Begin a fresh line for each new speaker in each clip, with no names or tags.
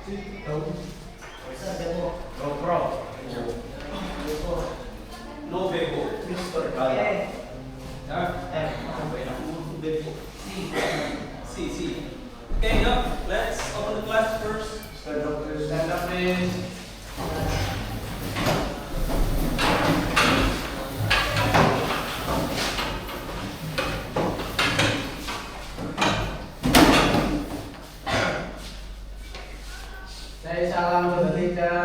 No bego. C. Okay, now let's open the class first.
Stand up, please. Say salam to the teacher.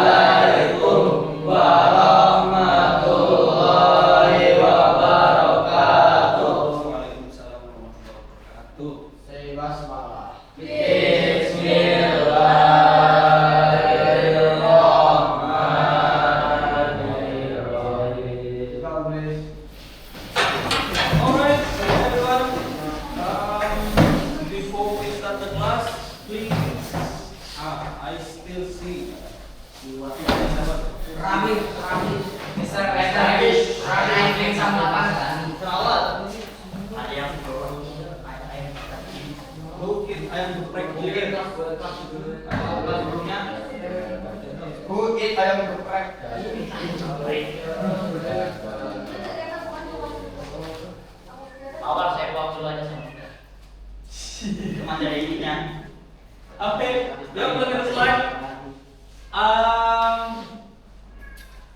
Assalamualaikum warahmatullahi wabarakatuh.
Waalaikumsalam warahmatullahi wabarakatuh.
Say basmalah. Bismillahirrahmanirrahim. Come, please.
Alright, so everyone, before we start the class, please, I still see.
Rami, Mister Ramesh, Rami sama Pak Perawat. Ada yang
Mungkin ayam geprek juga.
Who eat ayam geprek?
Awal saya bawa dulu aja sama. Cuma dari ininya.
Okay, now look at the slide.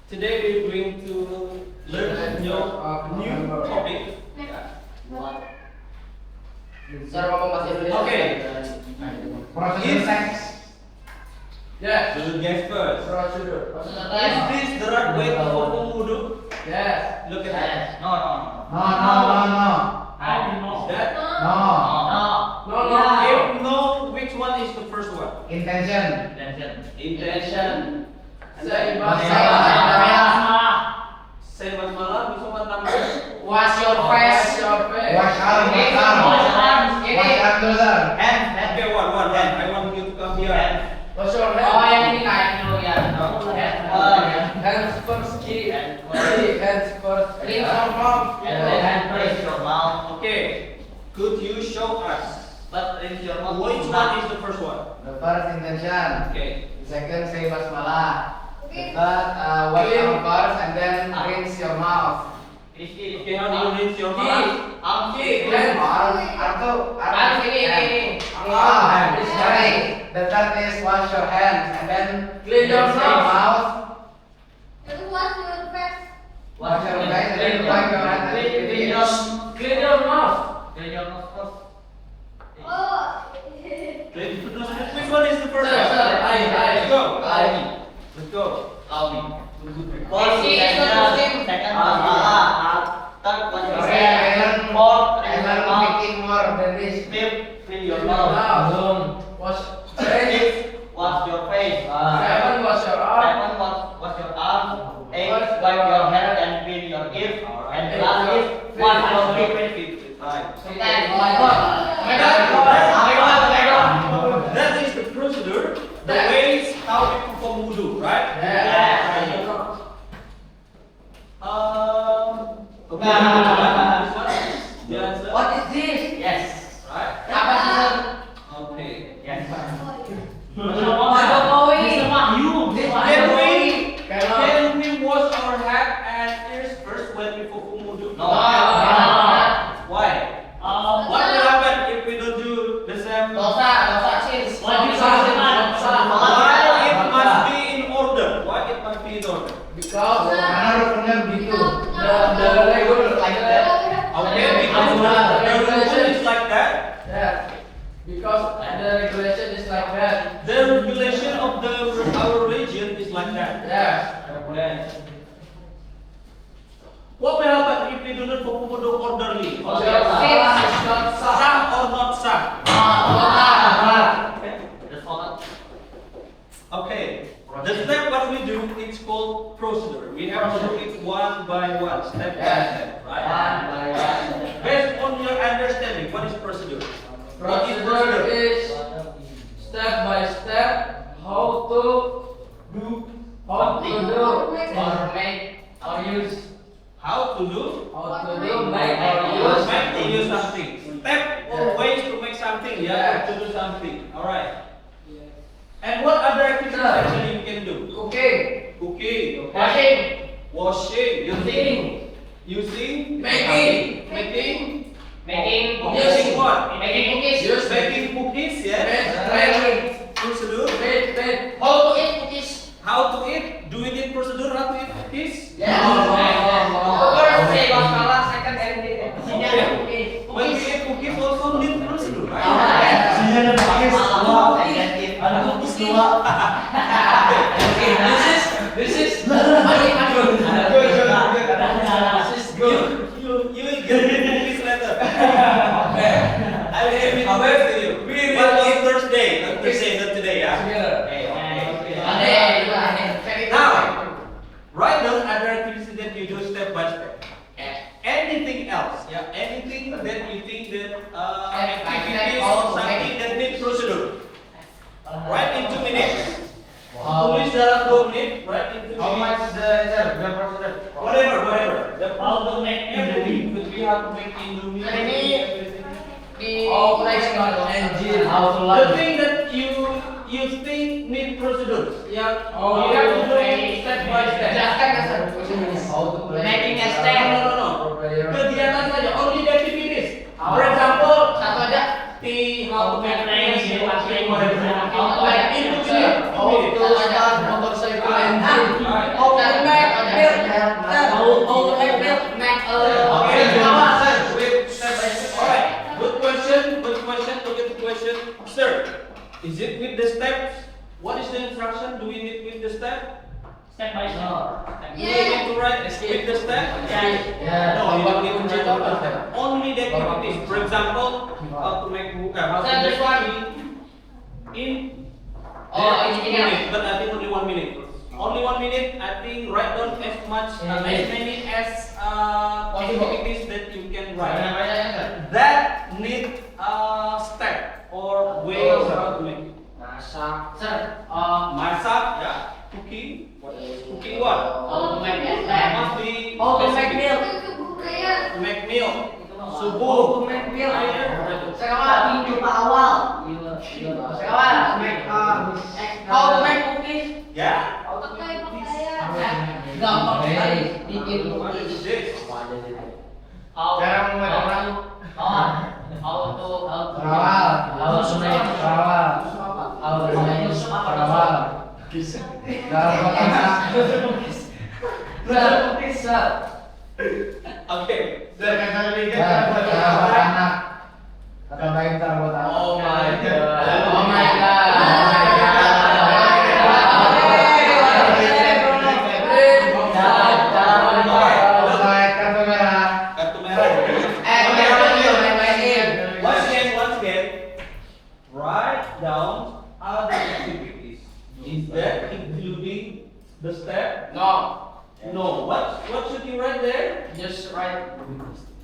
Today we're going to learn a new topic.
Cara ngomong bahasa Indonesia.
Okay.
Prosedur seks. Yes.
So guess first.
Prosedur.
Is this the right way to perform wudu?
Yes.
Look at that.
No.
No.
Is that?
No.
If no, which one is the first one?
Intention.
Intention.
Say
Say basmalah, bisa tambah.
Wash your face.
Wash arm.
Hand.
Okay, one hand. I want you to come here.
Wash your
Oh,
hand.
yang ini naik dulu ya.
Hands first. Hands first.
Rinse your mouth. And press your mouth.
Okay. Could you show us
But rinse your mouth.
which one is the first one?
The first intention.
Okay.
The second say basmalah. The third wash your first and then rinse your mouth.
Okay, how do you rinse your mouth?
Then arm
ini.
is right. The third is wash your hands and then
Clean your
rinse
mouth.
Wash your face and then
Clean
wipe your hands.
Clean your mouth. Clean your nose first.
Which one is the first one? Let's go. Let's go.
First intention, second basmalah, third wash your hands, fourth rinse your mouth,
Making more than this.
fifth clean your mouth, sixth wash your face,
Seven wash your arm.
seven wash your arms, eight wipe your hair and clean your ears, and last is wash your feet.
That is the procedure, the ways how we perform wudu, right? Okay. This one is the answer.
What is this? Yes.
Right?
Apa sih?
Okay.
Yes.
Can we wash our head and ears first when we perform wudu?
No.
Why? What will happen if we don't do the same?
Dosa sins.
Why it must be in order? Why it must be in order?
Because karena rukunnya begitu. The regular like that.
Okay, because the regulation is like that.
Yeah. Because the regulation is like that.
The regulation of our religion is like that.
Yeah.
Okay. What will happen if we do not perform wudu orderly?
Your salah is not sah.
Sah or not sah? Okay. The step what we do, it's called procedure. We have to do it one by one, step by step, right? Based on your understanding, what is procedure? What is
Procedure is step by step how to do or make or use.
How to do?
How to do, make or use.
Make to use something. Step or ways to make something. something, yeah, to do something. All right. And what other activities actually you can do? Cooking, washing, using,
Making.
Making
using what?
Making cookies.
Making cookies, yes. Procedure.
How to eat cookies?
How to eat? Do we need procedure how to eat cookies?
First say masalah, second and
Okay. When we eat cookies also need procedure, right?
This is
You will get cookies later. I will have it first to you. But on Thursday, not today, yeah. Now, write down other activities that you do step by step. Anything else, yeah, anything that you think that activities or something that needs procedure. Write in 2 minutes. Tulis dalam 2 menit. Write in 2 minutes. Whatever. The how to make everything. Could be how to make Indomie. Everything. The thing that you think need procedures. Yeah. You have to do it step by step.
Making a step.
No. Kegiatan saja. Only the activities. For example,
satu aja.
how to make
How to make Good question. Sir, is it with the steps? What is the instruction? Do we need with the step? Step by step.
Do we need to write with the step?
Yeah.
No, you don't need to write with the step. Only the activities. For example, how to make how to make in minute, but I think only 1 minute. Only 1 minute. I think write down as many as activities that you can write. That need a step or way of how to make. Masak, yeah. Cooking. Cooking what? Must be to make milk. Subuh. Air. Yeah.
Gampang sekali bikin
What is
cookies.
this? Okay.
Oh my god.
Kartu merah. Once again, write down other activities. Is that including the step?
No.
No. What should you write there?
Just write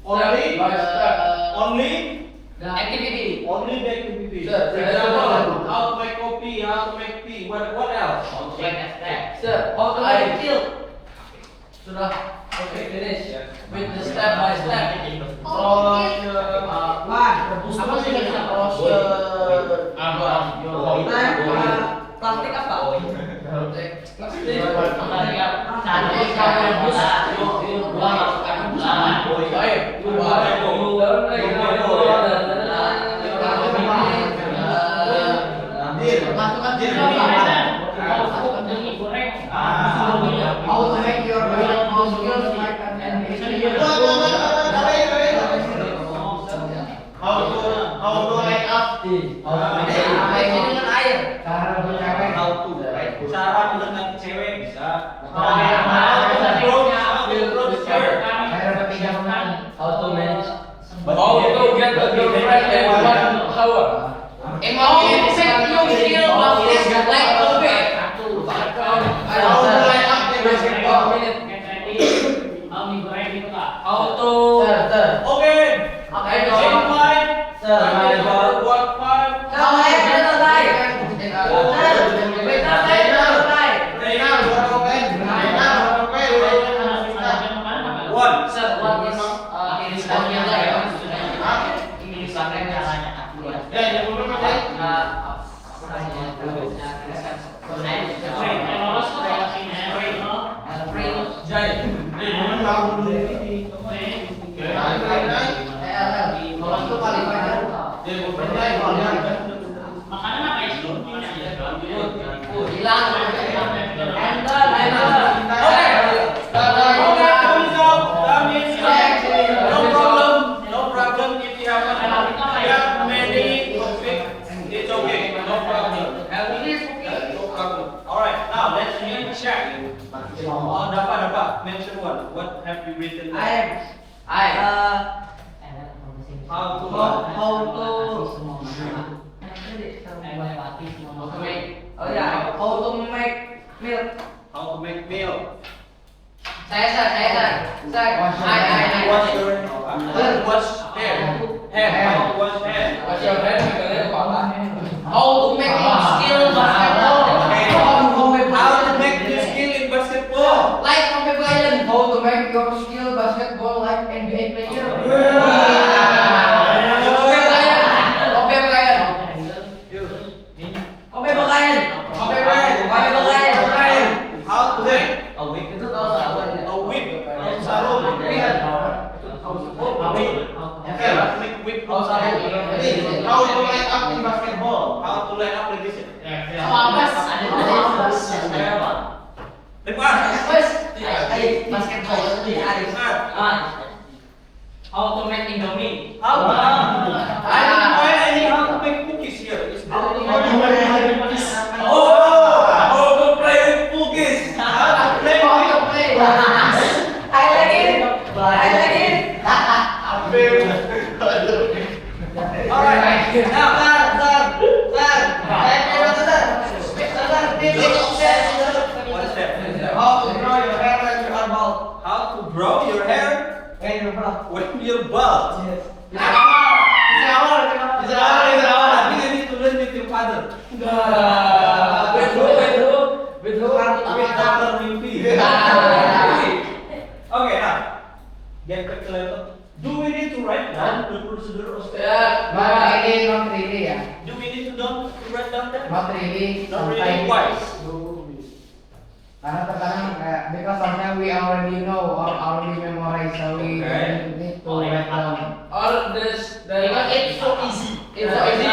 Only? Only?
activity.
Only the activities.
Sir,
For example, how to make coffee, how to make tea. What else?
Sir, how to make milk? Sudah. Okay, finish. With the step by step. Apa sih kita plastik apa? How to make your skills
How to light up?
dengan air.
How to, right? Cara mendekati cewek bisa.
How to
approach her.
How to manage.
How to get a girlfriend in 1 hour?
How to make your skill is like coffee.
How to light up in basketball?
How to
Okay. Same line. What five? One.
Sir, what is English?
No problem if you have many topics, it's okay, no problem. No problem. Alright, now let's check. Oh, dapat, mention one. What have you written there? How to make meal. Wash your wash hair. How to wash hair.
How to make skill basketball?
How to make new skill in basketball.
Like Kobe Bryant.
How to make your skill basketball like NBA player?
How to make a whip. Sarung. Okay, let's make whip.
How to line up in basketball?
How to line up the vision. Lepas.
How to make Indomie?
How to I need how to make cookies here. Is that how to play with cookies. How to play with Alright, now one step.
How to grow your hair like you are bald?
How to grow your hair
When you're bald.
when you're bald.
Yes.
I think I need to learn with your father. With Dr. Mimpi. Okay, now get back to level. Do we need to write down the procedure of step?
Not really, ya.
Do we need to write down that?
Not really.
Not really. Why?
Karena terkadang kayak because sometimes we already know or already memorize, so we
Okay.
don't need to write down.
All this,
Because it's so easy.
It's so easy.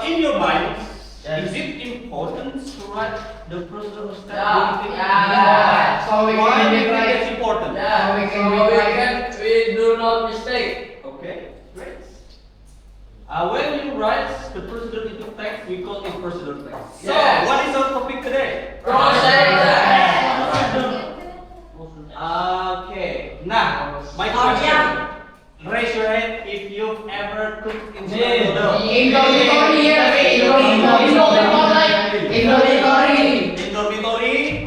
In your mind, is it important to write the procedure of step?
Yeah.
Do you think-
Yeah.
So we
Why
can
do you
make
think
right.
it's important?
Yeah,
we
so
can
we do not mistake.
Okay, great. When you write the procedure into text, we call it procedure text. So,
Yes.
what is our topic today? Okay. Now, my question. Raise your hand if you've ever cooked instant noodle.
Indomie here,
In dormitory.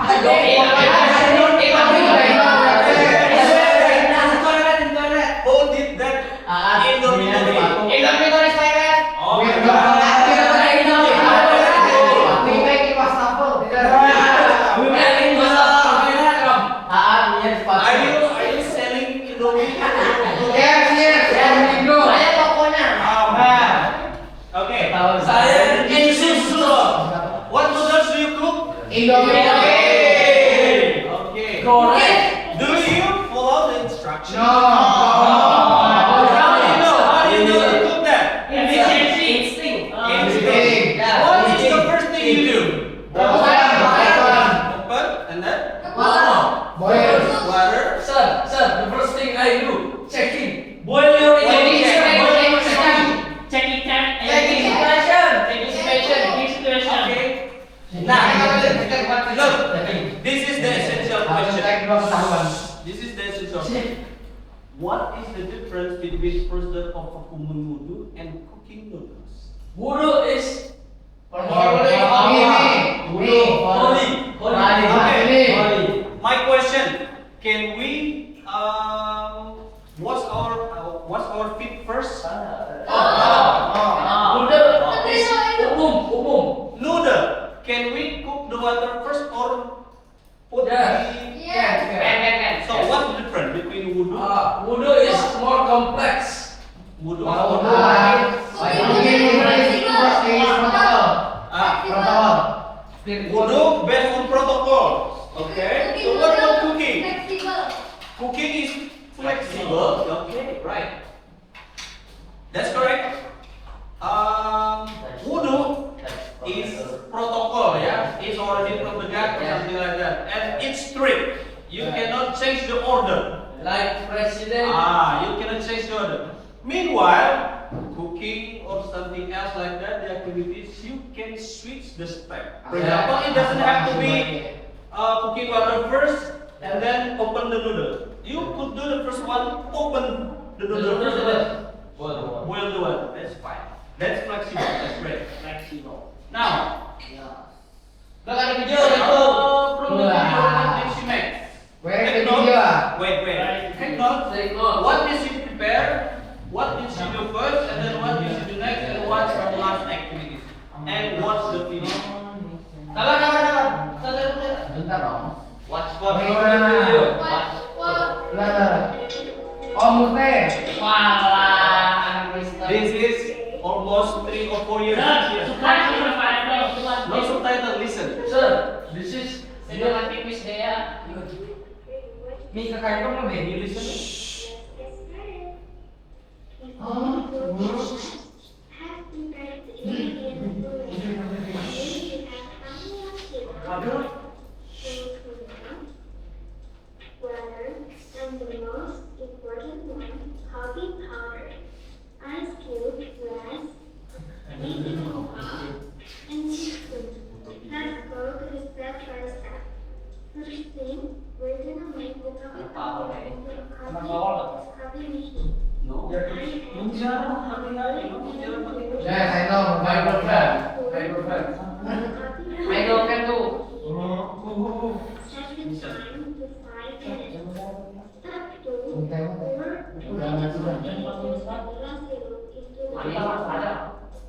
Who did that in dormitory? Oh my God.
We make it wastafel.
Are you selling Indomie?
Yes, and we go.
Okay.
Saya
What noodles do you cook?
Indomie.
Okay.
Correct.
Do you follow the instructions?
No.
How do you know to cook that?
Instinct.
Instinct.
What is the first thing you do? Open and then
Boil.
water.
Sir, the first thing I do, checking. Boil your
Checking.
Okay. Now, look. This is the essential question. This is the essential question. What is the difference between procedure of performing wudu and cooking noodles?
Wudu is
Okay. My question: can we wash our feet first?
Wudu is umum.
Noodle. Can we cook the water first or put
Yes.
the So what's the difference between wudu?
Wudu is more complex.
Okay, right. That's correct. Wudu is protocol, yeah. It's already propaganda or something like that, and it's strict. You cannot change the order.
Like president.
You cannot change the order. Meanwhile, cooking or something else like that, the activities, you can switch the step. For example, it doesn't have to be cooking water first and then open the noodle. You could do the first one, open the noodle first, and then boil the water. That's fine. That's flexible. That's great.
Flexible.
Now,
Nggak ada video itu.
from the video, what did she make?
Where is the
Take note.
video?
Wait. Take note.
Take note.
What did she prepare? What did she do first? And then what did she do next? And what's her last activities? And what's the finish?
Sabar.
Bentar dong.
Watch for
Wait,
video.
Lah. Oh, Mute.
Walah, Mister.
This is almost 3 or 4 years. No subtitle, listen.
Sir, this is
tipis deh ya.
Mi kakak itu mau baby listen.
Water, and the most important one, coffee powder, ice cube, glass, and teaspoon. Let's go to the step by step. First thing, we're gonna make the coffee powder into a coffee machine.
Yes, I know. My girlfriend.
Microphone tuh.
Set the time to 5 minutes. Step 2,
Bentar.
pour
Udah nggak sudah.
vanilla syrup into the
Ada.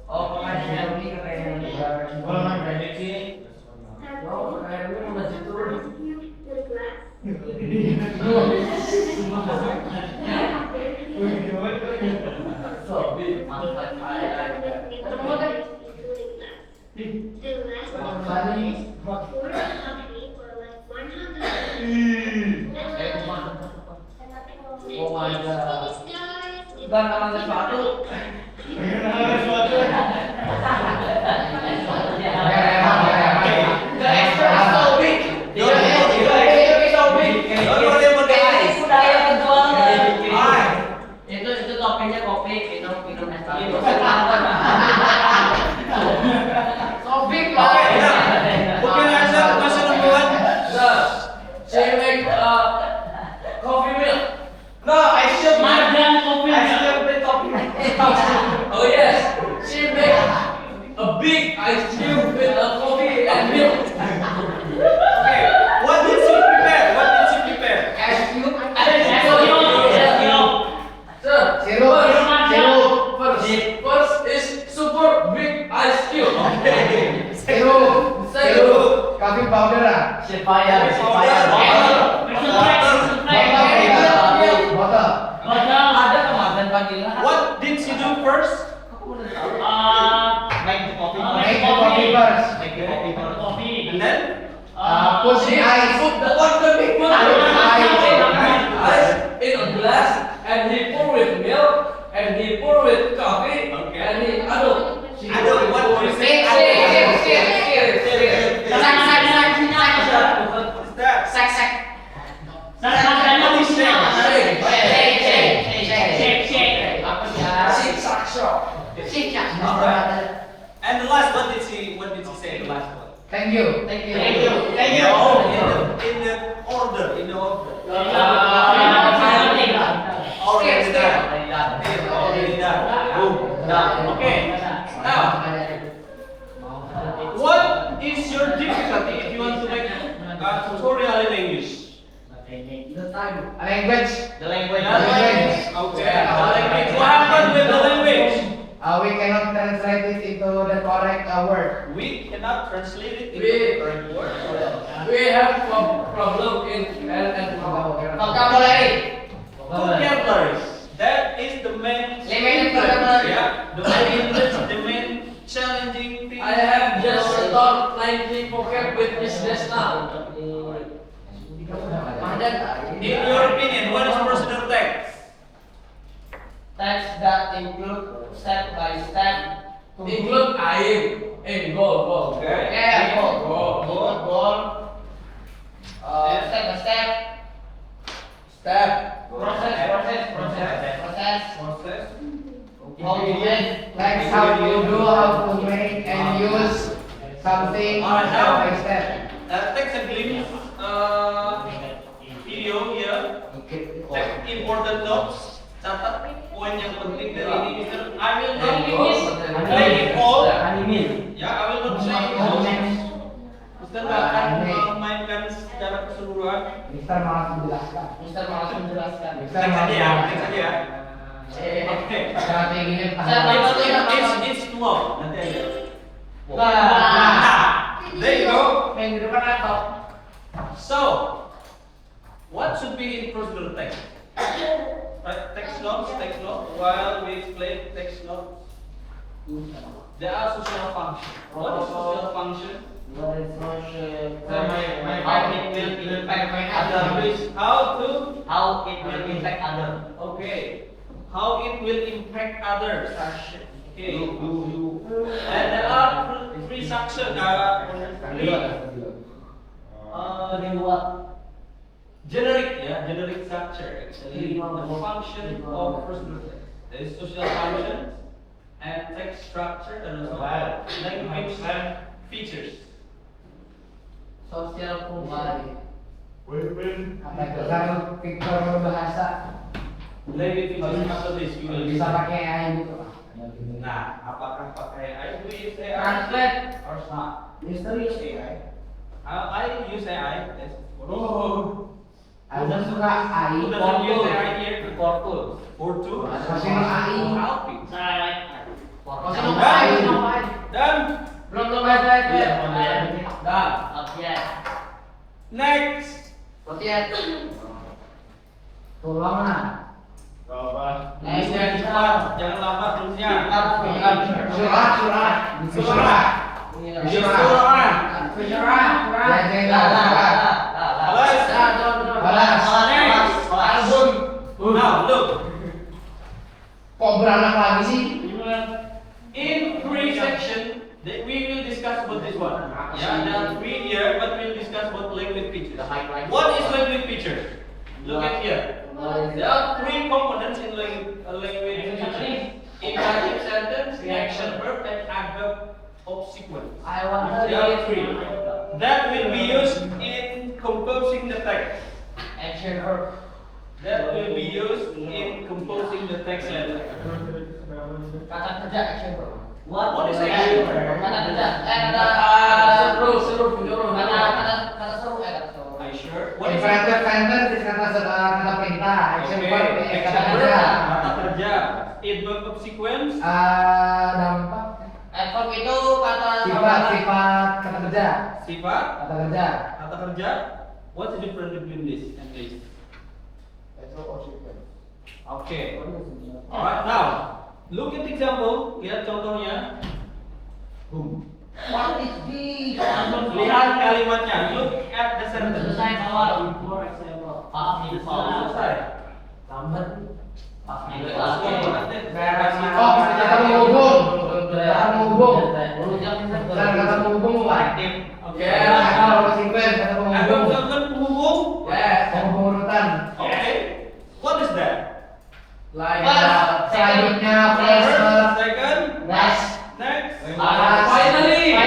Oh, kayak ini kayak.
Kalau nggak ada sih.
Step
Oh,
3,
kayak ini udah
add
situ.
the ice cube to the glass.
So big, mantap.
The last one
Funny.
is pour coffee for like 100
Oh my god.
guys.
Dan nama sepatu. Itu toppingnya kopi, minum es teh. Kopi
Okay, now, who can answer question number 1?
Sir, she make coffee milk.
No, I should.
Madan kopi.
I should be talking.
Oh yes, she make a big ice cube with a coffee and milk.
Okay, what did she prepare?
Ice cube.
Sir, first is super big ice cube.
Sirup. Coffee powder lah. Botol.
Ada kemasan vanilla.
What did she do first?
Make the coffee.
Make the coffee first.
Make the coffee first.
And then?
Put the ice.
Put the big one ice in a glass, and he pour with milk, and he pour with coffee,
Okay.
and he aduk.
What do you say? What's that? And the last, what did she say? The last one.
Thank you.
Oh, in the order. Already done. Boom. Okay. Now, what is your difficulty if you want to make a tutorial in English?
The time.
Language.
The language.
Okay. The language. What happened with the language?
We cannot translate it into the correct word.
We cannot translate it into
We-
the correct word.
We have problem in
Vocabulary.
Vocabularies. That is the main
Limited
difference,
vocabulary.
yeah. The main difference, the main challenging thing.
I have just taught 90 vocab with business now.
In your opinion, what is procedure text?
Text that include step by step.
Include aim, goal.
Okay.
Yeah,
Goal.
goal. Step by step.
Step.
Process.
Process.
How to make.
Like how to do, how to make and use something
Alright,
step
now.
by step.
Take a glimpse. Video here. Take important notes. Catat poin yang penting dari ini, Mister. I will not play it all. Ya, I will not play it all. Mister nggak akan memainkan secara keseluruhan.
Mister malas menjelaskan.
Mister malas menjelaskan.
Mister
Next
malas
aja ya,
menjelaskan.
next aja ya. Oke.
Strateginya
It's long. Nanti aja.
Nah,
There you go.
minggu depan laptop.
So, what should be in procedural text? Right, text notes. While we explain text notes, there are social functions. What is social function?
What is social?
How it will impact other. How
it will impact other.
Okay. How it will impact others. Okay. And there are three sections. Generic structure actually the function of procedural text. There is social functions and text structure and also language features.
Sosial fungsi.
Apa itu? Kalau fiktor bahasa
Language features after this we will
bisa pakai AI gitu.
Nah, apakah pakai AI? Do you use AI
Translate.
or not?
Mister use AI.
I use AI. Yes. Oh.
Ada suka AI.
Who doesn't use AI here?
For tools.
For two.
Masih no AI.
Helping.
Masih AI.
Done.
Belum.
Done.
Oke.
Next.
Oke.
Tolong lah.
Tulisnya cepat, jangan lambat tulisnya.
Surah.
Now look.
Kok beranak lagi sih?
In three section, we will discuss about this one. Yeah, there are three here, but we'll discuss about language features. What is language features? Look at here. There are three components in language features. Imperative sentence, action verb, and adverb of sequence.
I want
There are three. That will be used in composing the text.
action verb.
That will be used in composing the text letter.
Kata kerja action verb.
What is action verb?
Kata kerja. Kata seru. Kata seru.
Are you sure? What is
Imperative sentence kata perintah. Action verb
Okay,
kata
action
kerja.
verb, kata kerja. Adverb of sequence.
Dampak.
Adverb itu kata
Sifat kata kerja.
Sifat,
Kata kerja.
kata kerja. What's the difference between this and this? Okay. Alright, now look at example. Lihat contohnya. Boom.
What is this?
Lihat kalimatnya. Look at the sentence.
Selesai bawah. For example.
Selesai.
Lambat.
Oh, kata menghubung. Kata menghubung. Kata menghubung apa?
Oke.
Kata sequence, kata
Adverb
menghubung.
sequence penghubung.
Penghubung urutan.
Okay. What is that?
Selanjutnya
First,
first,
second,
Next.
next.
Finally.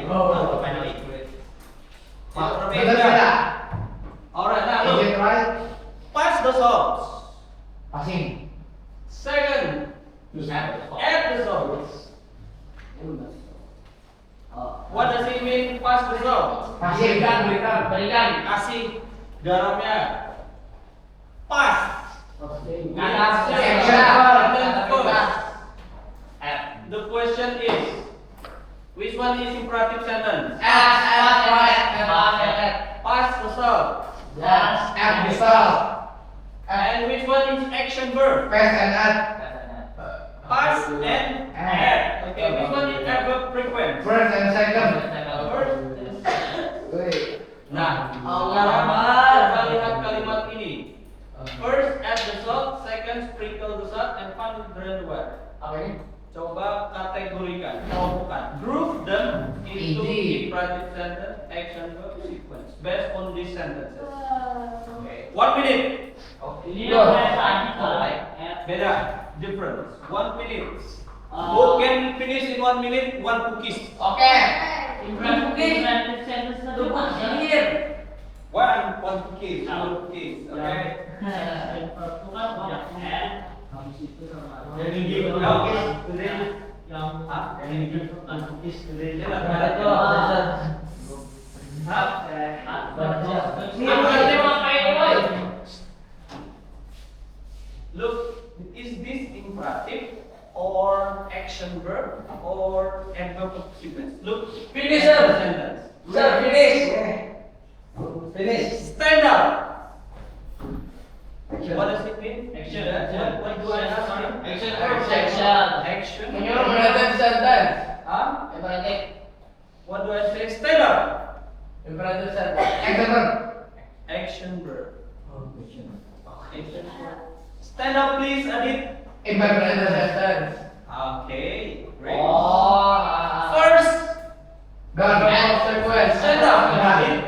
Oh, finally.
betul tidak?
Alright, now
Is it
look.
right?
Pass the sauce.
Passing.
Second, add the sauce. What does it mean? Pass the sauce.
Passing.
Berikan.
Kasih garamnya. Pass.
Kata
Action.
The question is, which one is imperative sentence? Pass the sauce.
Add the sauce.
And which one is action verb?
Pass and add.
Pass and add. Okay, which one is adverb frequent?
First and second.
First and second.
Wait.
Nah,
Allah.
kita lihat kalimat ini. First add the sauce, second frequent.
critical result and find the word.
Apa ini?
Coba kategorikan, kelompokkan, group them into
Easy.
imperative sentence, action verb, sequence based on these sentences.
Okay.
1 minute.
Ini yang saya tadi tuh.
Beda, difference. 1 minute. Who can finish in 1 minute? 1 cookies.
Oke.
Imperative sentence na doon. Here.
One cookies. 1 cookies. Okay.
Jadi gitu.
Look, is this imperative or action verb or adverb of sequence? Look,
Finish, sir.
sentence.
Sir, finish. Finish.
Stand up.
Action.
What does it mean?
Action.
What do I ask you?
Action.
Action.
Can you
Imperative sentence.
Huh?
Imperatif.
What do I say? Stand up.
Imperative sentence.
Action verb.
Action verb. Action verb. Stand up, please, Adit.
Imperative sentence.
Okay, great.
Oh.
First,
Done.
Sequence.
stand up,
Done.
Adit.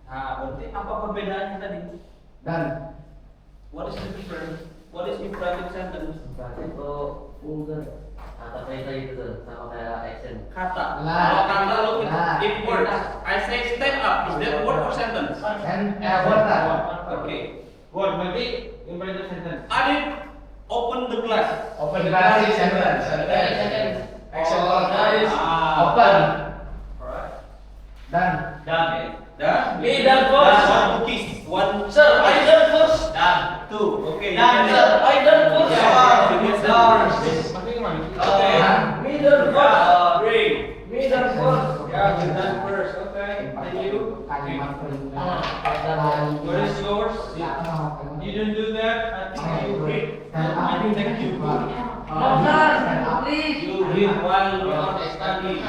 Nah, berarti apa perbedaannya tadi?
Done.
What is the difference? What is imperative sentence?
Berarti itu vulgar. Kata perintah itu tuh sama kayak action.
Kata.
Lah.
Kalau kata look
Lah.
it words. I say stand up. Is that word or sentence?
And word lah.
Okay.
Word berarti imperative sentence.
Adit, open the glass.
Open class sentence. Action verb. Open.
Alright.
Done.
Done.
Done.
Me done first.
One cookies. One.
Sir, I done first.
Done.
Two. Okay.
Done, sir. I done first.
Yeah, you get done first. Okay.
Me done first.
Great.
Me done first.
Yeah, you done first. Okay. Thank you.
Kalimat perintah.
What is yours? You didn't do that. I think you read. I think thank you.
No, sir. Please.
You read while you are studying.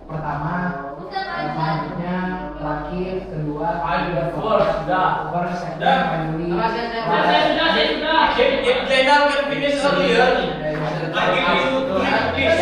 Pertama, selanjutnya, terakhir, kedua,
First, dah.
first, second,
Dah.
family.
Saya sudah.
If Zainal can finish earlier, I give you 3 cookies.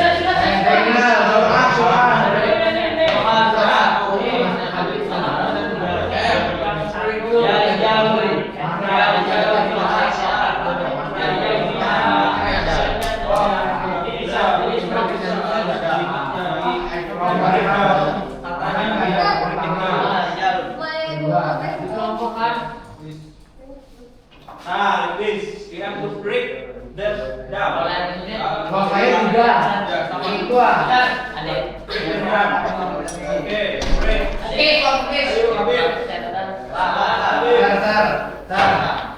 Nah, like this. You have to break them down.
Kalau saya juga, itu ah.
Break them down. Okay, break. Ayo, ambil.
Sir.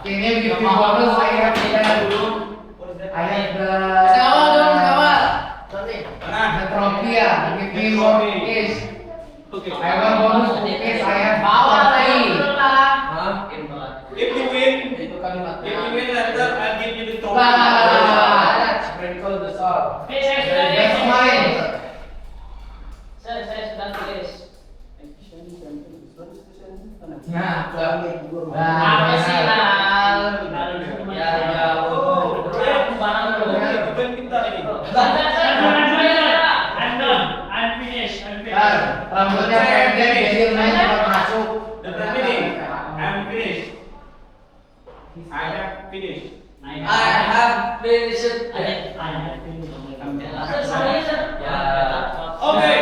Ini give me bonus. I have the, the trophy ya. Give me bonus. I want bonus cookies. I have trophy.
If you win,
Itu kalimatnya.
if you win later, I'll give you the trophy.
Sprinkle the salt.
That's mine.
Saya sudah tulis.
Nah,
Apa sih Lal?
Ya, oh, break. Bukan kita ini.
I'm done. I'm finished.
rambutnya pendek jadi naik cepat masuk.
The meaning. I'm finished. I have finished.
I have finished.
Okay.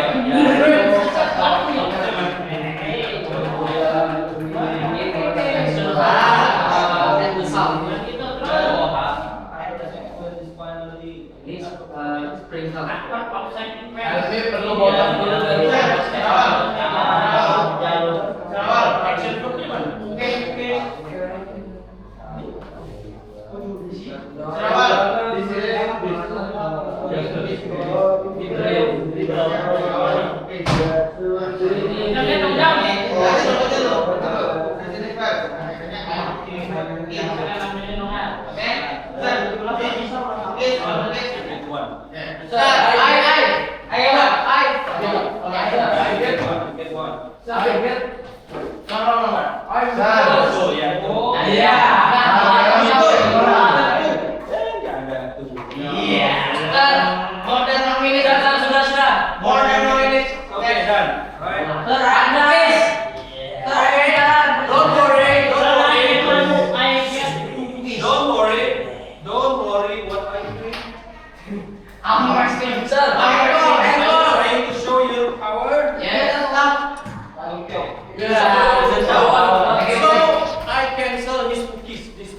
Alfi perlu botak dulu dari
Action verb di mana?
Sir,
Oh, yeah.
Iya.
Gitu.
Nggak ada tuh.
Iya.
More than a minute.
Sudah.
More than a minute.
Okay, done. Right.
Anda is. Don't worry.
Don't worry what I think.
I'm resting.
Sir,
I'm trying to show you power.
Yes.
Okay.
Yeah.
So I cancel his cookies. This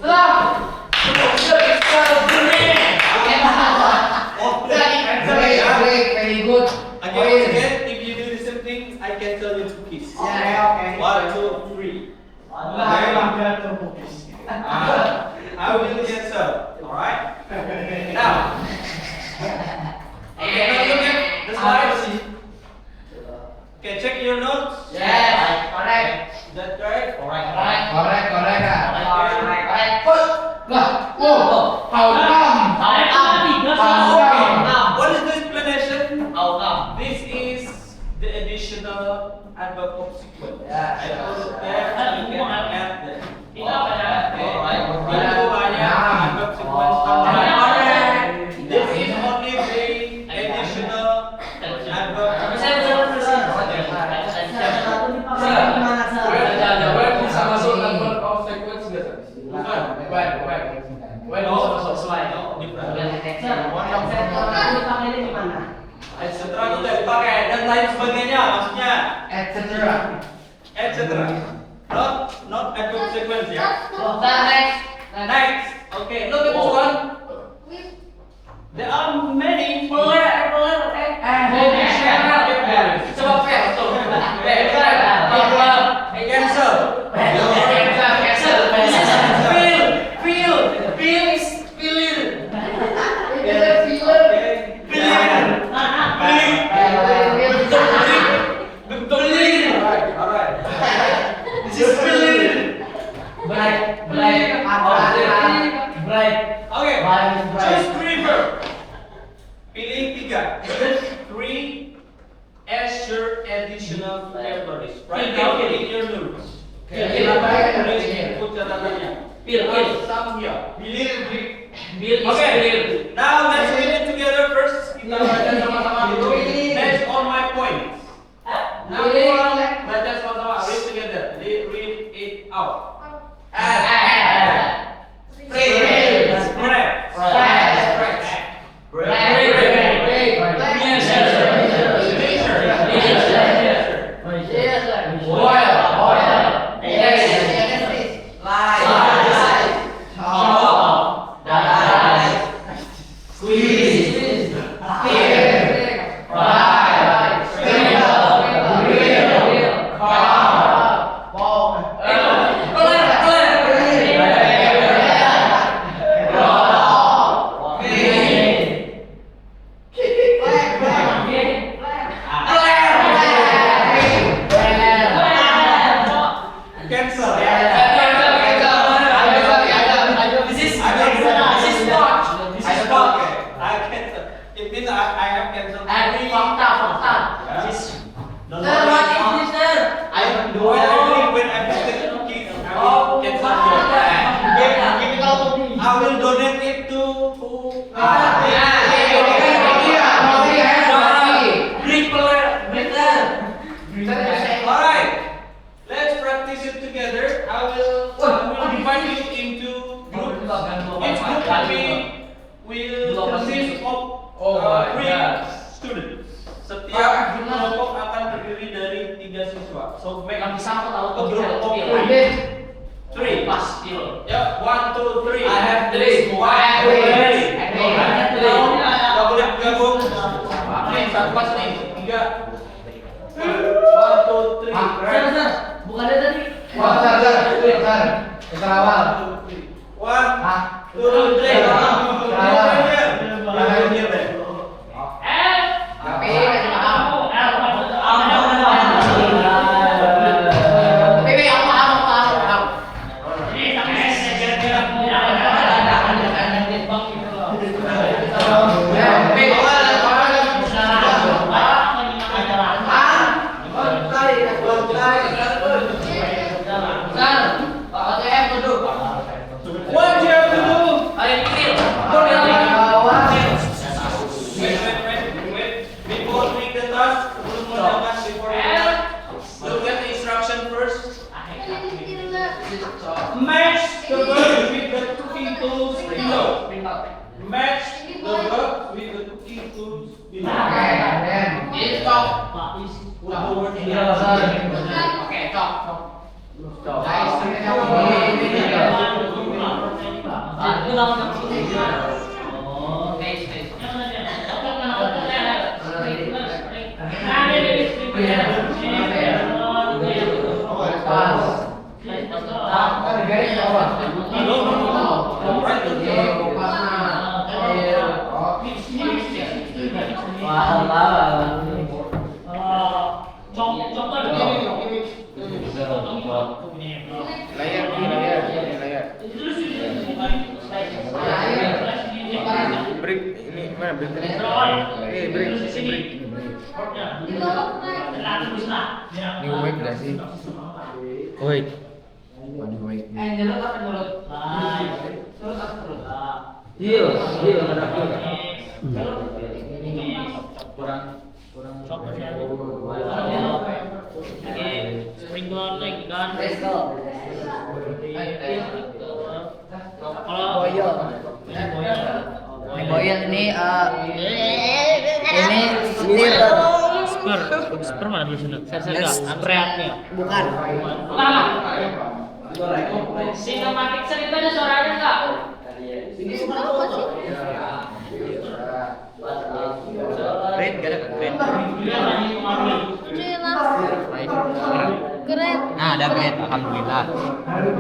Great, very good.
again, if you do the same thing, I cancel your cookies.
Okay.
1, 2, 3. I will cancel. Alright? Now. Okay, now look at the slides. Okay, check your notes.
Yes. Correct.
Is that correct?
Correct. Correct. Lah, how come?
What is the explanation? This is the additional adverb of sequence.
Yeah.
I put it there, you can add that.
Itu apa ya?
Itu banyak adverb sequence tambahan. This is only the additional adverb.
Where bisa masuk adverb of sequence nggak, Sir? Where bisa masuk slide?
Etc. itu udah dipakai dan lain sebagainya, maksudnya
Etc.
etc. Not adverb sequence ya.
Next.
Okay, look at this one. There are many
Coba fair tuh.
cancel. Okay, choose three verb. Pilih tiga. Three as your additional vocabularies. Write down in your notes. Okay. Tulis ikut catatannya. Some here. Okay. Now let's read it together first. Kita baca sama-sama dulu. Based on my points. Now baca sama-sama. Read together. Read it out. I will donate it to Alright, let's practice it together. I will divide you into groups. Each group will consist of 3 students. Setiap kelompok akan terdiri dari 3 siswa. So make a group of 3. Ya, 1, 2, 3.
I have 3.
Gak boleh gabung. Nih, satu pas nih. 3. 1, 2, 3.
Bukannya tadi.
Kita awal.
1, 2, 3.
Tapi kasih paham. New wave gak sih?
Wait.
Nyerut apa nyerut?
Heal ada heal. Kurang
Sprinkler lagi kan.
Boyan ini stir.
Spur mana tulisannya? Spreadnya.
Bukan.
Sinematik ceritanya suaranya enggak?
Red gak ada red.
Keren.
Nah ada red, alhamdulillah.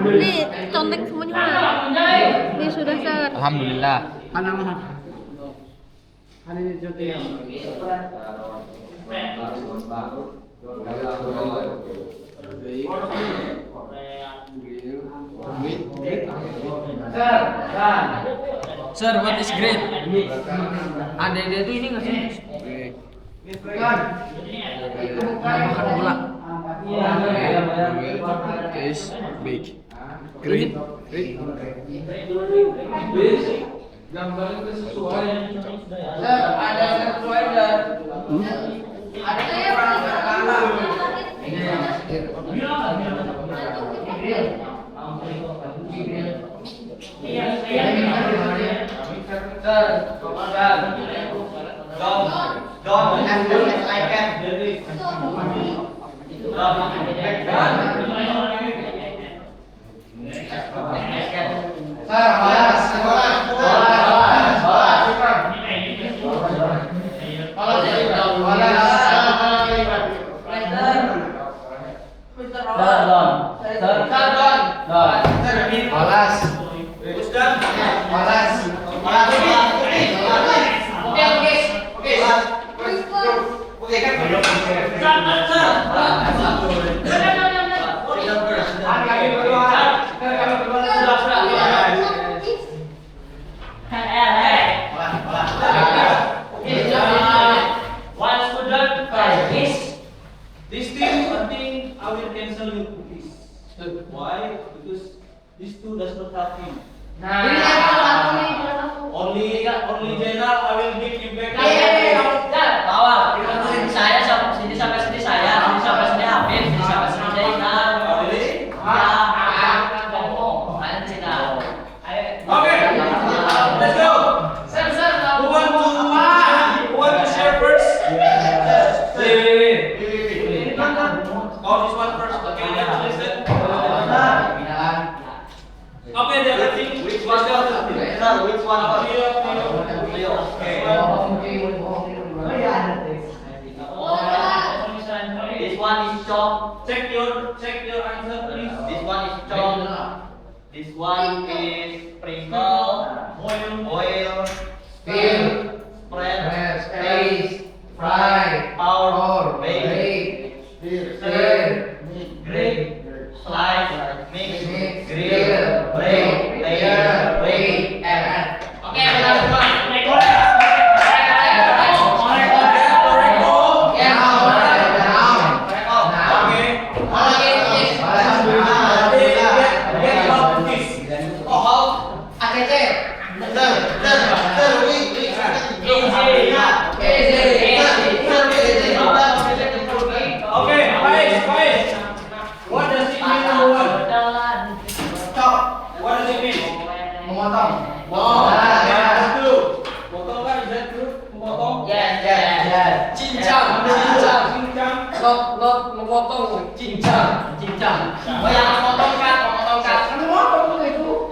Ini contek semuanya mana? Ini sudah set.
Alhamdulillah.
Sir, what is great? Ada dia tuh ini nggak sih? Makan gula.
Is big. Great.
Gambarnya itu sesuai. Ada sesuai dan ada kekurangan.
This team, I think I will cancel your cookies. Why? Because these two does not have him. Only Jenna, I will give you back.
Bawah. Sini saya sini sampai sini saya, sini sampai sini Habib, sini sampai sini Jainal.
Really? Okay. Let's go. Who want to share first? Oh, this one first. Okay, let's listen. Okay, then I think which one first?
Which one first?
Okay.
This one is chop.
Check your answer, please.
This one is chop. This one is sprinkle. Oil.
Spill.
Spread.
Space. Fry.
Power.
Bake.
Bake.
Stir.
Grate. Slice. Mix.
Grill.
Break.
Layer. Bake. And
Oke, benar.
Okay, guys. What does it mean, number one? What does it mean?
memotong.
That's true. Potong kan? Is that true? Memotong?
Yes.
Cincang. Not memotong. Cincang.
Oh, yang memotong kan, memotong kan.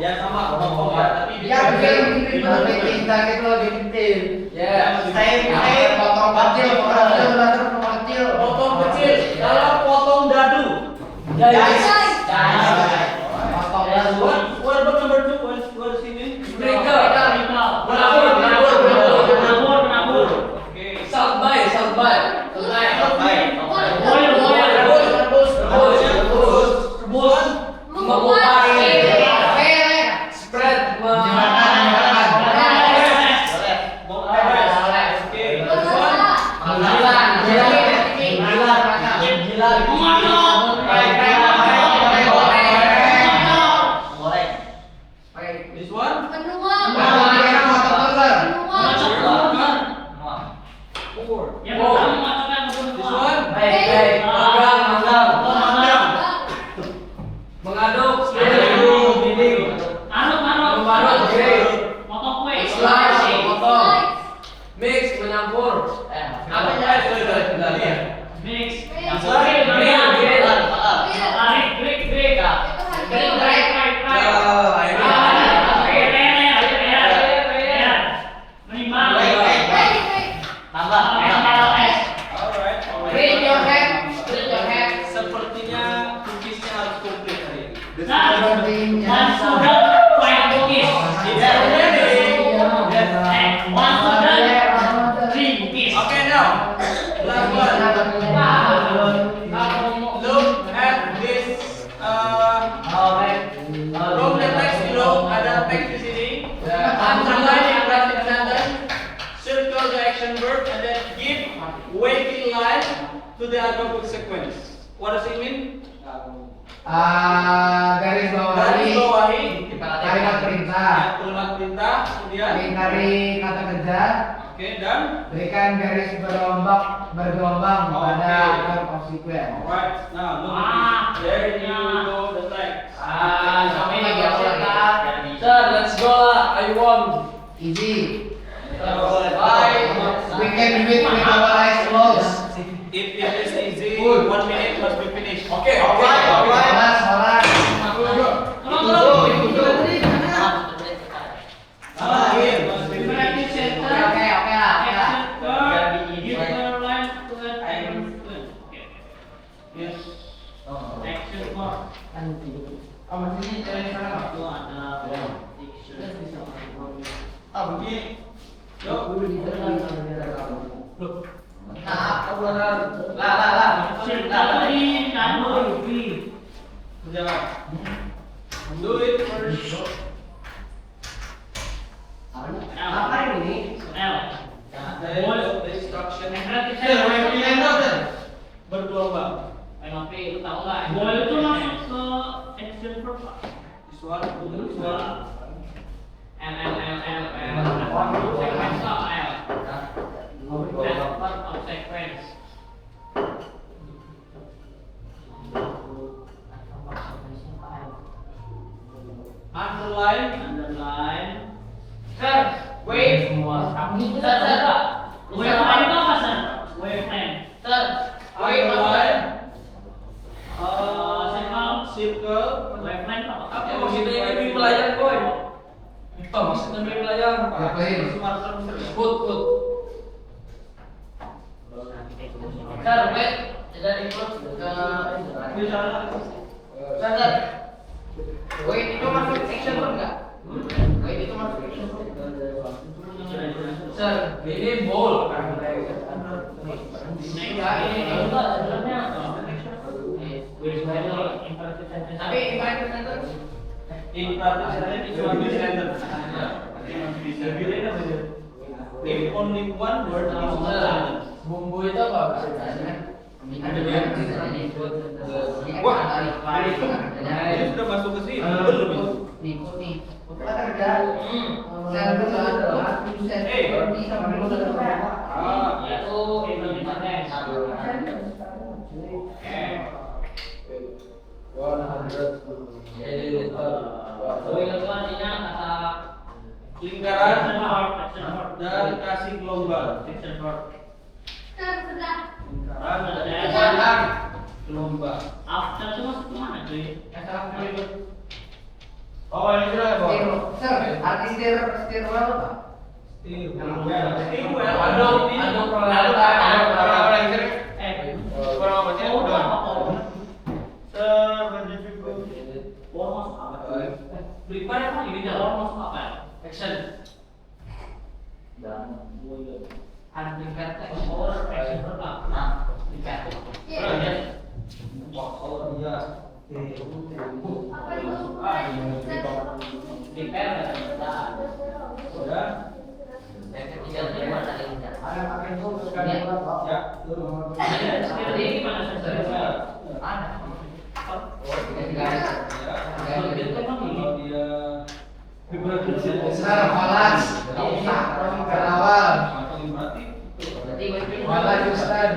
Ya sama. ngomong ya, tapi
Ya, bikin lebih cinta gitu lebih detail.
Ya.
Saya potong kecil, potong kecil.
potong kecil. Kalau potong dadu. What about number 2? What is it mean?
Sprinkle.
Menabur.
Okay.
Salbay. Spread.
This one? This one?
Mengaduk. Mix, menyampur.
Alright.
Raise your hand.
Sepertinya cookiesnya harus komplit hari ini. Okay, now. Last one. Look at this. From the text below, ada text di sini. Underline the imperative sentence. Circle the action verb and then give waiting line to the adverb sequence. What does it mean?
Garis
Garis
bawahi
bawahi.
kalimat perintah.
Kalimat perintah. Kemudian.
Ingkari kata kerja.
Oke, dan.
Berikan garis bergelombang pada verb of sequence.
Alright, now look at this. There you go, the text.
Sir, let's go lah. I want.
Easy.
Bye.
We can do it with our eyes closed.
If it is easy, 1 minute must be finished.
Okay.
Horas.
Here must be finished.
Oke.
Yes. Begini. Berjalan. Do it first. The instruction. Bergelombang. This one. Underline. Underline. Circle.
Apa maksudnya ini pelayan, boy? Apa maksudnya ini pelayan? Put.
Wait, itu masuk action verb enggak?
Sir, ini bowl.
Tapi imperative sentence.
Imperative sentence is one sentence. If only one word is one sentence.
Bumbu itu apa?
Wah, ini sudah masuk ke sini. Belum.
Nih. Kata kerja. Sentence adalah sentence bisa menulis. Lingkaran dan kasih gelombang. Lingkaran dan gelombang.
After itu masuk kemana cuy?
Oh, ini sudah bos.
Sir, arti stir well apa?
Adu peralatan. Prepare apa ini jalan masuk apa? Action. Unprepared action or action verb apa? Prepare.
Sir, Holland. Awal. Holland Houston.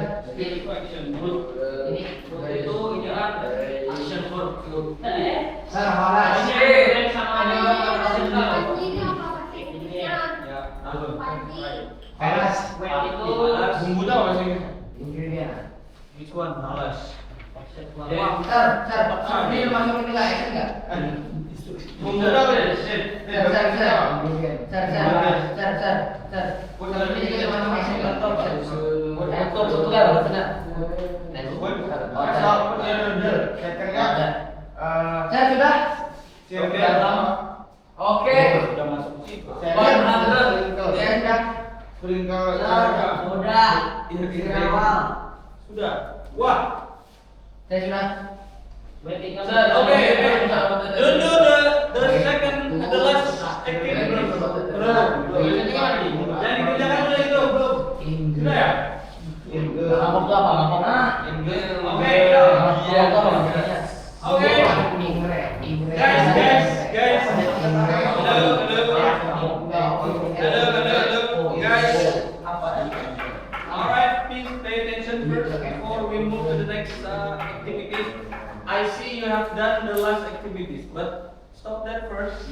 Sir, Holland. Panas.
Bumbu tau gak sih?
Ingredient.
Which one? Malas.
Sir, ini masukin nilai action nggak?
Bumbu tau gak?
Sir. Ini kita masuk action nggak? Sir, sudah?
Oke.
Sudah masuk situ.
Saya sudah.
Sprinkle.
Sudah. Wah.
Saya sudah.
Oke.
Don't do the second, the last activity. Jangan dikerjakan dulu itu, belum. Sudah ya?
Ngomong tuh apa? Ngomong
Oke. Oke. Guys. Hello, guys. Alright, please pay attention first before we move to the next activities. I see you have done the last activities, but stop that first.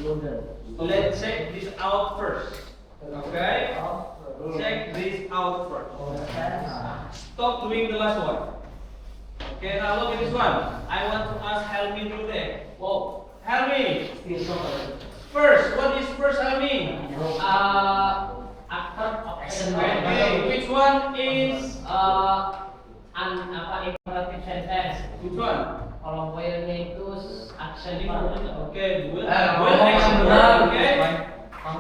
Let's check this out first. Okay? Check this out first. Stop doing the last one. Okay, now look at this one. I want to ask Helmi dulu deh. Whoa, Helmi. First, what is first Helmi?
Actor of action.
Okay, which one is
Imperative sentence.
which one?
Kalau will-nya itu action
Okay, will
ngomong
action
yang
verb.
benar.
Okay.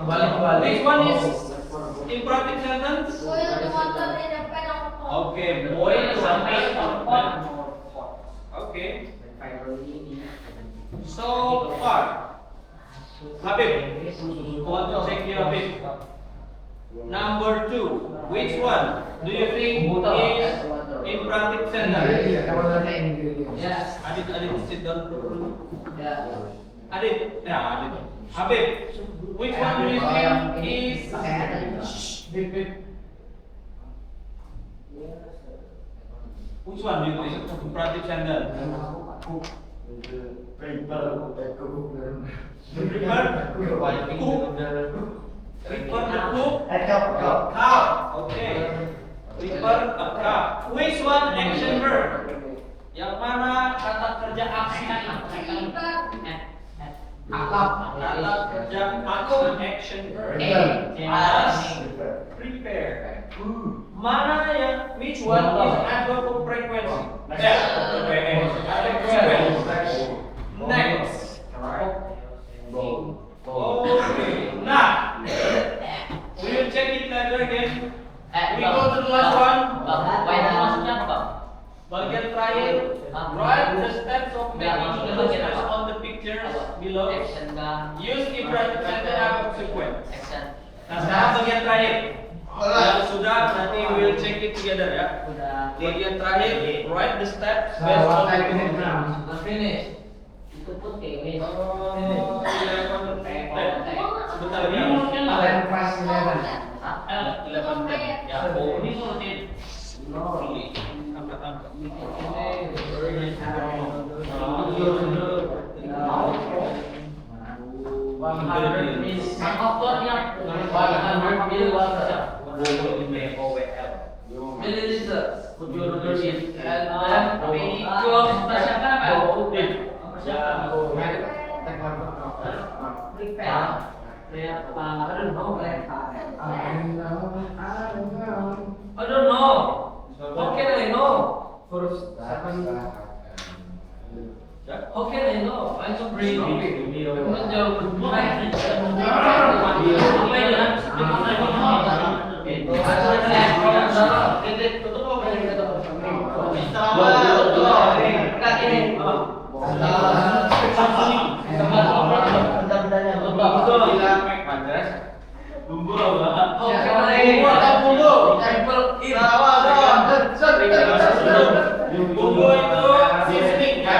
Balik.
Which one is imperative sentence? Okay, boil
sampai pot.
Okay. So far, Habib, want to check your Habib. Number 2, which one do you think is imperative sentence?
Yes.
Adit, sit down.
Ya.
Adit. Habib, which one do you think is which one do you think is imperative sentence? Prepare the cook. Cow. Okay. Prepare a cow. Which one action verb? Yang mana kata kerja aksi? Kata kerja aku action verb. As prepare. Mana yang which one is adverb of frequency? Next. Okay. Now, we will check it later again. We go to the last one.
Maksudnya apa?
Bagian terakhir. Write the steps of making illustrations on the pictures below.
Action kan.
Use imperative sentence verb sequence.
Action.
Nah, sekarang bagian terakhir. Yang sudah, nanti we will check it together ya.
Udah.
Bagian terakhir, write the steps based on the
Udah finish. Itu pun kayak
Sebentar ya. 11:10. Ya,
ini ngurusin.
Angkat.
Milliliter. I don't know. How can I know? How can I know? I don't read.
Bumbu itu seasoning ya.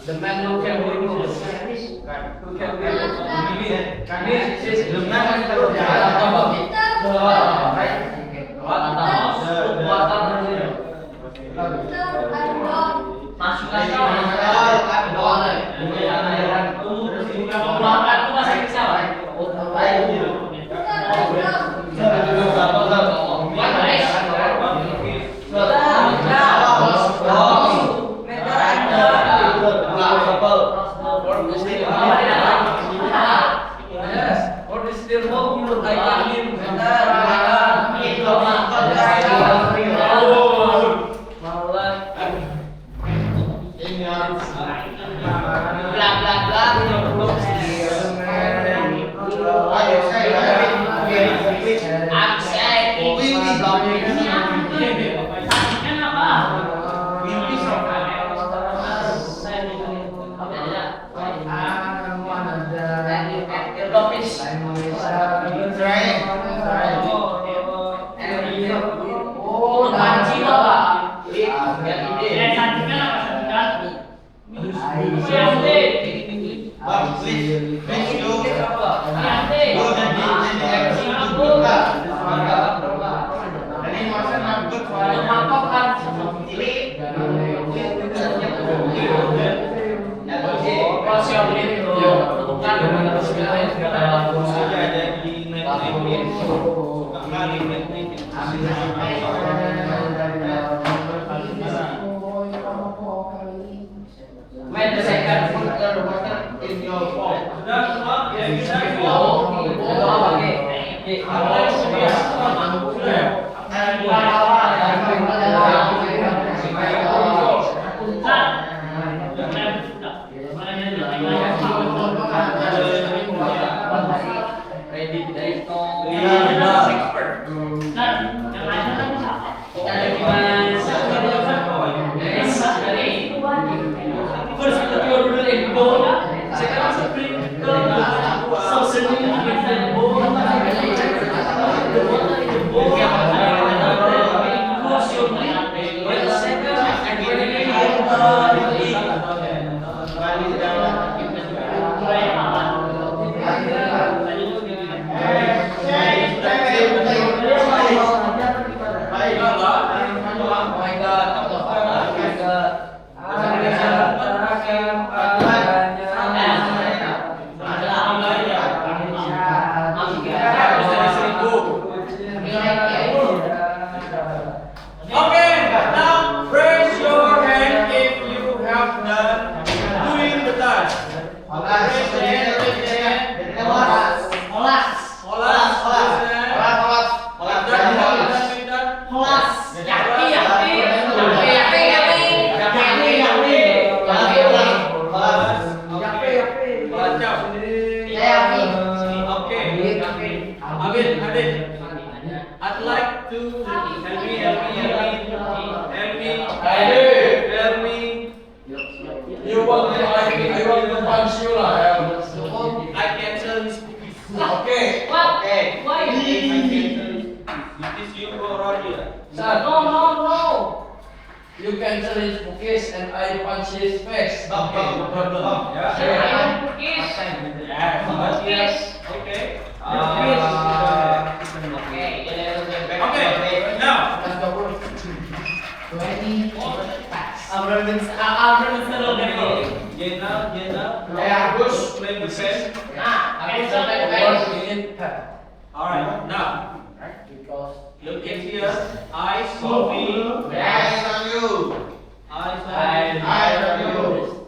The man who can win who can win When the second put the water in your pot. First kita dulu yang sekarang seperti ke
tell me.
You want to I want to punch you lah.
I cancel his cookies.
Okay.
Okay.
Why?
This is you go around here.
Son,
No.
you cancel his cookies and I punch his face.
No problem. Yeah.
Yeah.
Cookies.
Yes. But yes. Okay. Okay. Now.
Let's go bro. 20 pass.
Jenna.
Yeah, good.
Play the pen. Alright, now
Because
look at here. Eyes on me.
Eyes on you.
Eyes on me.
Eyes on you.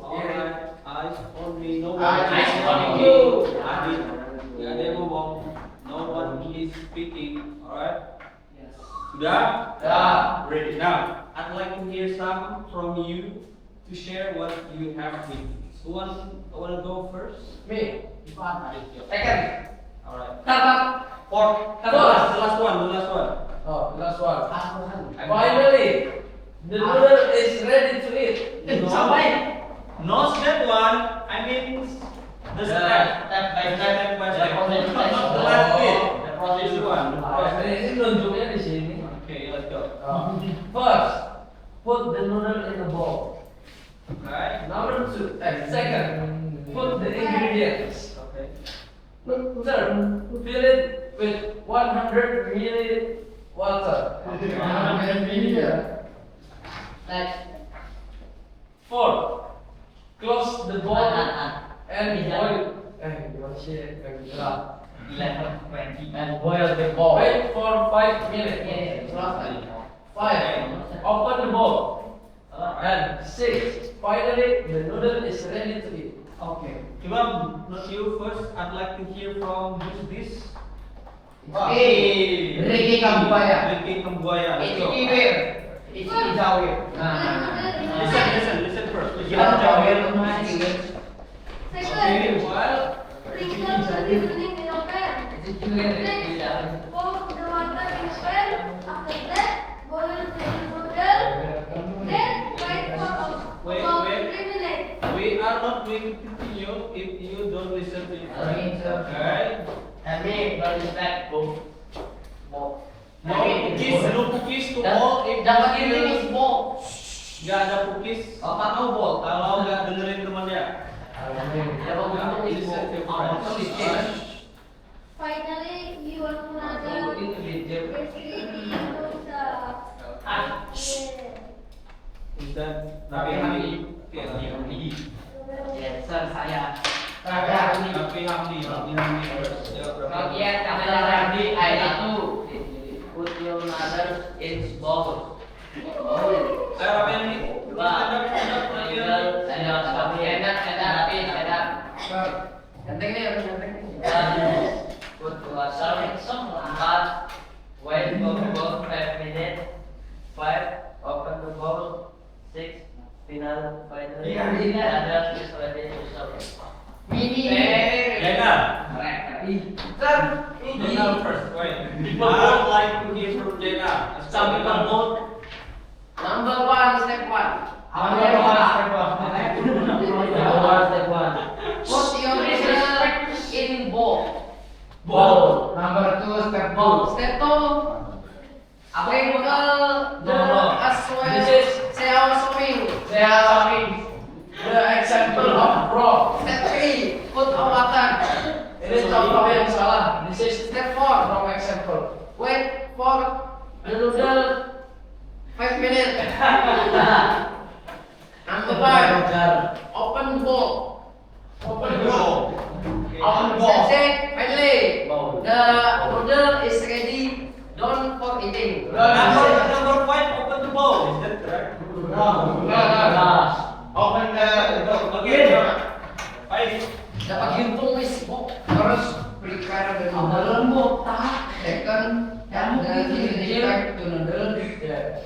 Alright, eyes on me. No one
Eyes
is
on
speaking.
you.
Adit, ya dia ngomong. No one is speaking. Alright. Sudah?
Yeah.
Ready. Now, I'd like to hear some from you to share what you have with me. Who wanna go first?
me.
Second.
Alright.
Fourth.
The last one.
Oh, last one. Finally, the noodle is ready to eat.
No step one, I mean the step.
Step by step.
Not the last bit. This one.
Ini nunjuknya di sini.
Okay, let's go.
First, put the noodle in the bowl.
Okay.
Number two, second, put the ingredients.
Okay.
Third, fill it with 100 ml water. Fourth, close the bowl and boil.
And boil the ball.
Wait for 5 minutes. 5. Open the bowl. And 6. Finally, the noodle is ready to eat.
Okay. Imam, not you first. I'd like to hear from who's this?
Hey, Ricky Kambuaya.
Ricky Kambuaya. Let's
It's
go.
Iwir. It's Ijawir.
Listen first.
Ijawir.
Okay, well,
Sprinkle the seasoning in your pan. Next, pour the water in pan. After that, boil the noodle. Then wait for about
Wait.
3 minutes.
we are not going to continue if you don't listen to it. Okay. No cookies to all. If
Dapat
you
ini is ball.
nggak ada cookies,
Otak kau ball.
kalau nggak dengerin temannya. Listen to friends.
Finally, you want another recipe to
Instead, tapi Hamdi.
Yes, sir, saya.
Tapi Hamdi first. Ya, berapa?
Bagian kamera Randy ayat itu. Put your mother in bowl.
Ayo Rapi Hamdi. Stand up, lagi.
Ganteng nih, harus ganteng.
Put water. 4. Wait for 5 minutes. 5. Open the bowl. 6. Finally, another is ready to serve.
Mini.
Jenna.
Sir,
Jenna first. Wait. I'd like to hear from Jenna.
Some people vote.
number 1, step 1.
Number one, step 1.
Put your noodle in bowl.
Bowl.
Number 2, step 2. Step 2. Sprinkle the
No.
as well.
This is the example of broth.
Step 3. Put a water.
Ini contoh yang salah. This is
Step 4.
wrong example.
Wait for the noodle 5 minutes. Number 5. Open the bowl.
Open the bowl.
Open the bowl. Finally,
Bowl.
the noodle is ready. Don't for eating.
Number 5, open the bowl. Is that correct?
Open the door.
Okay. 5.
Dapat hitung wis, Bu. Terus prepare the noodle. Second, add the disinfect to noodle.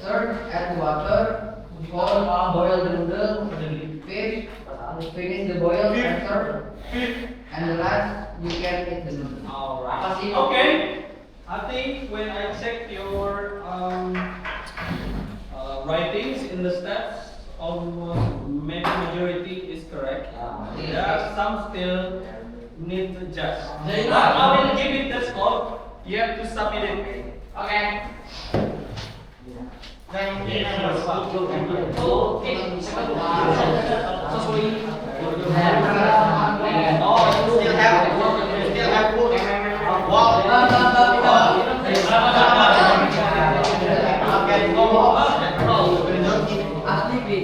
Third, add water. Fourth, boil the noodle. Fifth, finish the boil. And third, and the last, you can eat the noodle. Apa sih?
Okay. I think when I check your writings in the steps, almost maybe majority is correct. There are some still need to adjust. I will give it the score. You have to submit it.
Okay.
Still have food. Wow. Okay, go.
Aktif.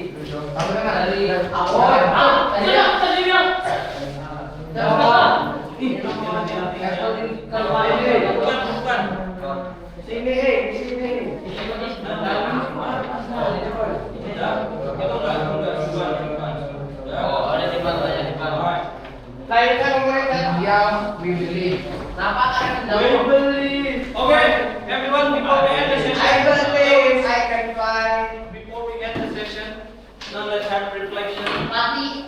Dari
awal.
Bukan.
sini, sini.
Oh, ada di mana ya? Di mana?
Lain kan mereka diam, we believe.
Kenapa kan
We believe.
Okay, everyone, before we end the
I
session,
believe I can fly.
before we end the session, now let's have reflection.
Mati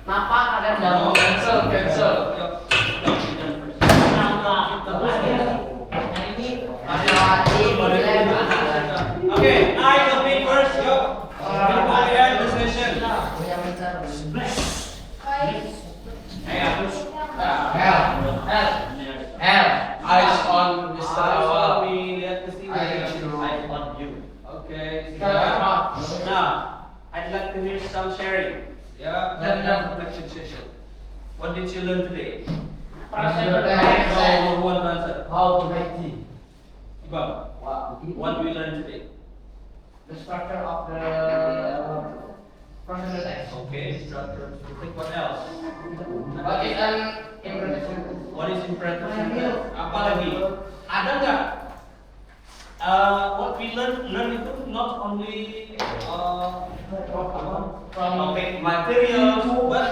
Kenapa kalian mau cancel?
Okay, I will be first. Yo. Before we end the session.
Eyes on Mr. Awal.
We lihat ke sini.
Eyes
on you.
Okay.
Sekarang.
Now, I'd like to hear some sharing. Yeah,
Dan-
reflection session. What did you learn today?
How
One answer.
to make tea.
Ibam, what we learn today?
the structure of the personal text.
Okay, structure. What else?
What is an implementation?
What is imperative sentence? Apa lagi? Ada nggak? What we learn itu not only from materials, but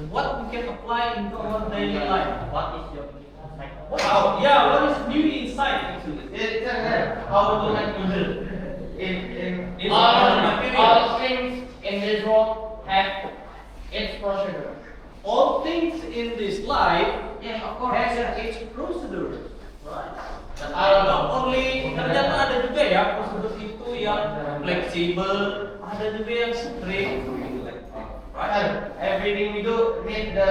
what we can apply into our daily life.
What is your
Wow, yeah, what is new insight actually?
It's how to make noodle.
It's all material.
all things in this world have its procedure.
All things in this life
Yes, of course.
has its procedure. Right.
I don't know.
Not only ternyata ada juga ya prosedur itu yang fleksibel, ada juga yang strict. Right.
Everything we do need the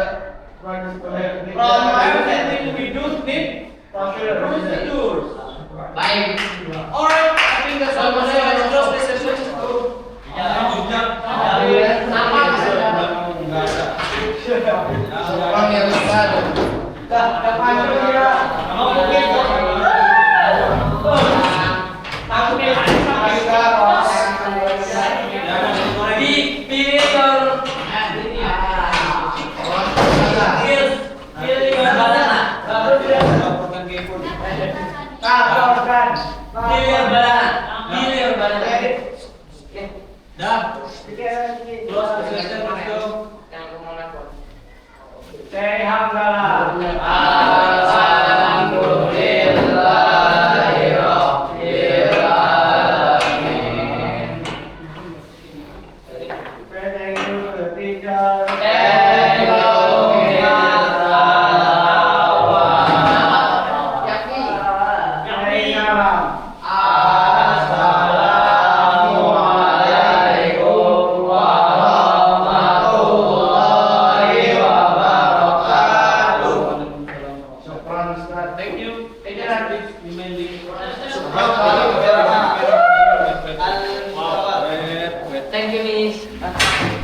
Everything we do need procedures.
Baik.
Alright, I think that's all. Let's close this session.
Orang yang besar.
Dah. Close the session. Let's go.
Say hamdalah. Thank you to the teacher.
Thank you. We mainly.
Thank you, Miss.